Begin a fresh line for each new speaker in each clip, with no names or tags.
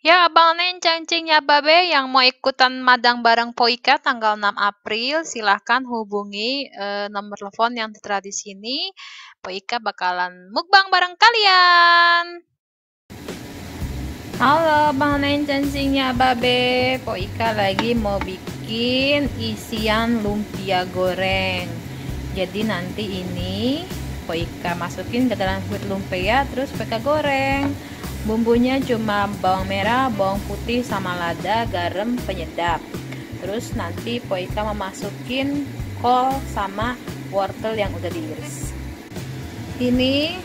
Ya, Abang Neng, cacing ya Babe yang mau ikutan madang bareng Poika tanggal 6 April, silahkan hubungi nomor telepon yang tertera di sini. Poika bakalan mukbang bareng kalian. Halo, Bang Neng, cacingnya Babe. Poika lagi mau bikin isian lumpia goreng. Jadi nanti ini Poika masukin ke dalam kulit lumpia, terus Poika goreng. Bumbunya cuma bawang merah, bawang putih, sama lada, garam, penyedap. Terus nanti Poika memasukin kol sama wortel yang udah diiris. Ini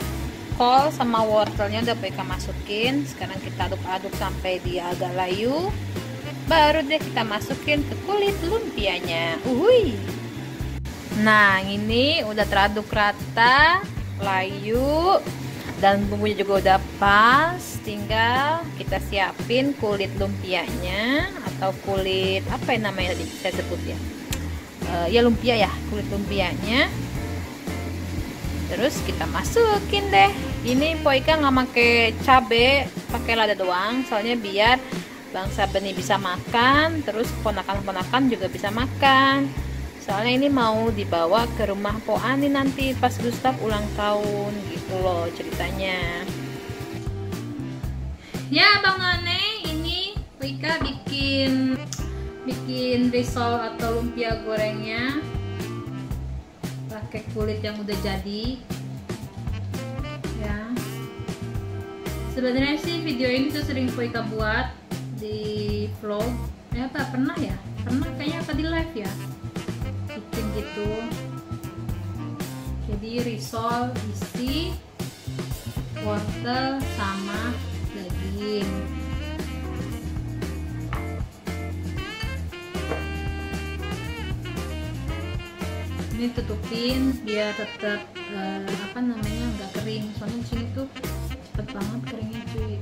kol sama wortelnya udah Poika masukin. Sekarang kita aduk-aduk sampai dia agak layu. Baru deh kita masukin ke kulit lumpianya. Uhui. Nah, ini udah teraduk rata, layu, dan bumbunya juga udah pas. Tinggal kita siapin kulit lumpianya atau kulit apa yang namanya tadi saya sebut ya, ya lumpia ya, kulit lumpianya. Terus kita masukin deh. Ini Poika nggak pakai cabe, pakai lada doang, soalnya biar Bang Sabeni bisa makan, terus ponakan-ponakan juga bisa makan. Soalnya ini mau dibawa ke rumah Po Ani nanti pas Gustaf ulang tahun gitu loh ceritanya. Ya Bang Ane, ini Poika bikin risol atau lumpia gorengnya pakai kulit yang udah jadi ya. Sebenarnya sih video ini tuh sering Poika buat di vlog ya, apa pernah kayaknya apa di live ya, bikin gitu. Jadi risol isi wortel sama daging. Ini tutupin biar tetap apa namanya nggak kering, soalnya di sini tuh cepet banget keringnya cuy.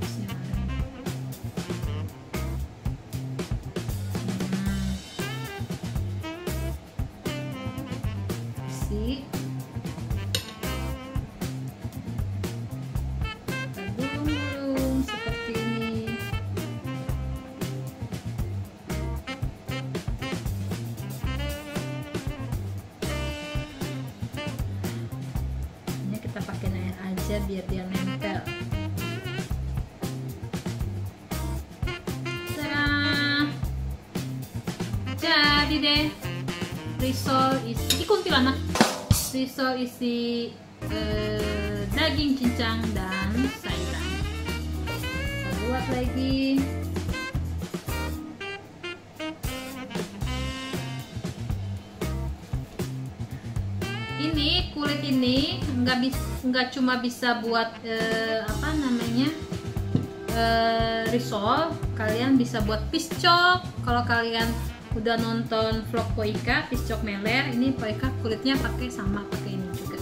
Gulung seperti ini. Ini kita pakai air aja biar dia nempel. Jadi deh risol isi kuntilanak, risol isi daging cincang dan sayuran. Kita buat lagi. Ini kulit ini nggak cuma bisa buat apa namanya risol, kalian bisa buat piscok. Kalau kalian udah nonton vlog Poika piscok meler, ini Poika kulitnya pakai ini juga.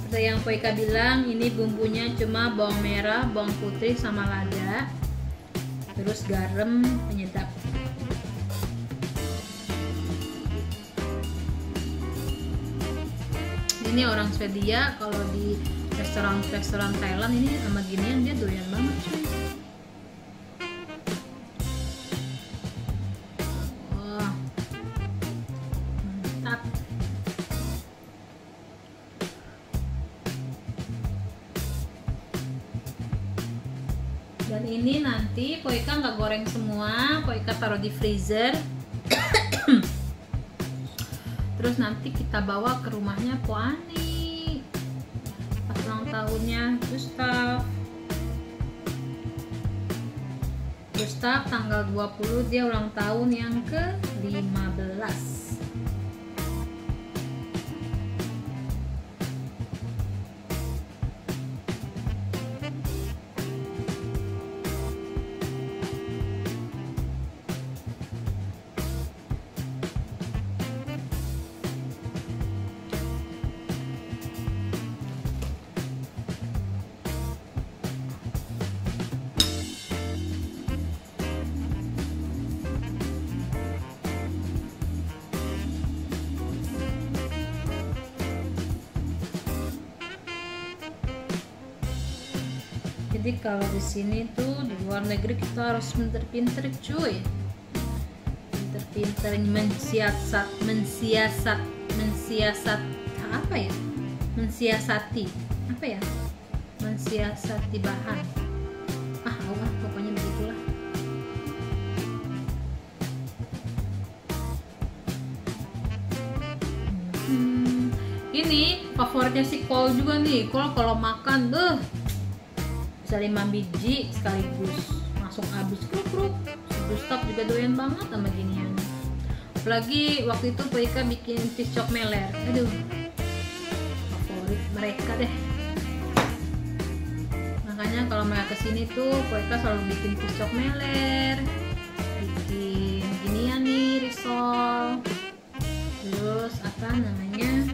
Seperti yang Poika bilang, ini bumbunya cuma bawang merah, bawang putih sama lada, terus garam, penyedap. Ini orang Swedia, kalau di restoran Thailand ini sama ginian dia doyan banget cuy. Wah, mantap. Dan ini nanti Poika nggak goreng semua, Poika taruh di freezer. Terus nanti kita bawa ke rumahnya Po Ani pas ulang tahunnya Gustaf tanggal 20 dia ulang tahun yang ke-15. Jadi kalau di sini tuh di luar negeri kita harus pinter-pinter cuy. Pinter-pinter mensiasat apa ya? Mensiasati apa ya? Mensiasati bahan. Pokoknya begitulah. Ini favoritnya si Kol juga nih. Kol kalau makan bisa 5 biji sekaligus langsung habis kruk. Gustaf juga doyan banget sama ginian. Apalagi waktu itu Poika bikin fish chop meler. Aduh, favorit mereka deh. Makanya kalau mereka kesini tuh Poika selalu bikin fish chop meler, bikin ginian nih risol, terus apa namanya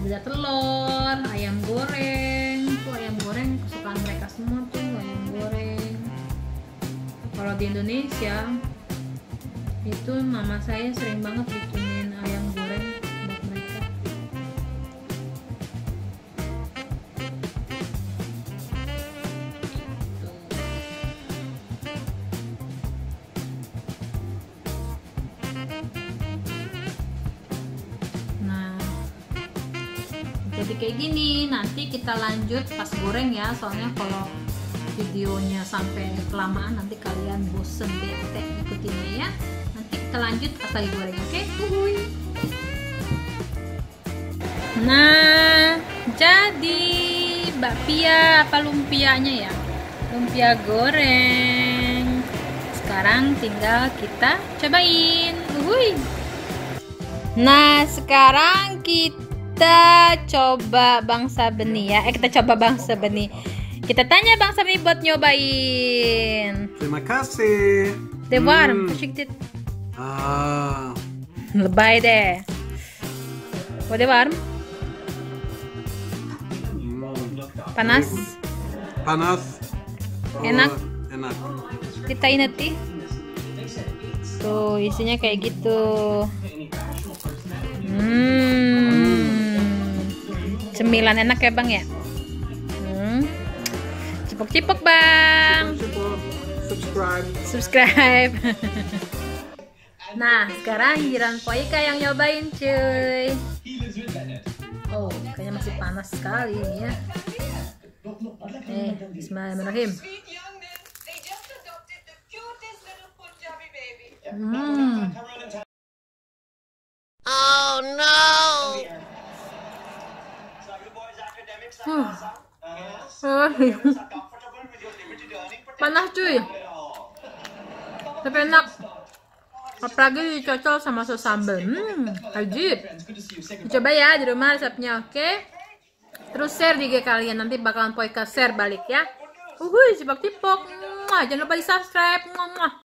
bulat telur, ayam goreng. Tuh ayam goreng kesukaan mereka semua tuh, ayam goreng. Kalau di Indonesia itu mama saya sering banget bikinin ayam goreng buat mereka. Jadi kayak gini, nanti kita lanjut pas goreng ya, soalnya kalau videonya sampai kelamaan nanti kalian bosen bete ikutinnya ya. Nanti kita lanjut pas lagi goreng, oke? Uhuy. Nah, jadi bakpia apa lumpianya ya? Lumpia goreng. Sekarang tinggal kita cobain. Uhuy. Nah, sekarang kita coba Bang Sabeni ya. Kita coba Bang Sabeni. Kita tanya Bang Sabeni buat nyobain.
Terima kasih.
Det varm, försiktigt. Lebay deh. Var det varm? Panas?
Panas.
Enak?
Enak.
Kita ineti. Tuh isinya kayak gitu. Cemilan enak ya Bang ya. Cipok-cipok Bang. Subscribe. Nah, sekarang giliran Poika yang nyobain cuy. Oh, kayaknya masih panas sekali ini ya. Bismillahirrahmanirrahim.
Oh no!
Panas cuy, tapi enak. Apalagi cocok sama sos sambal. Ajib. Coba ya di rumah resepnya, oke? Terus share di IG kalian, nanti bakalan Poika share balik ya. Cipok-cipok. Jangan lupa di subscribe.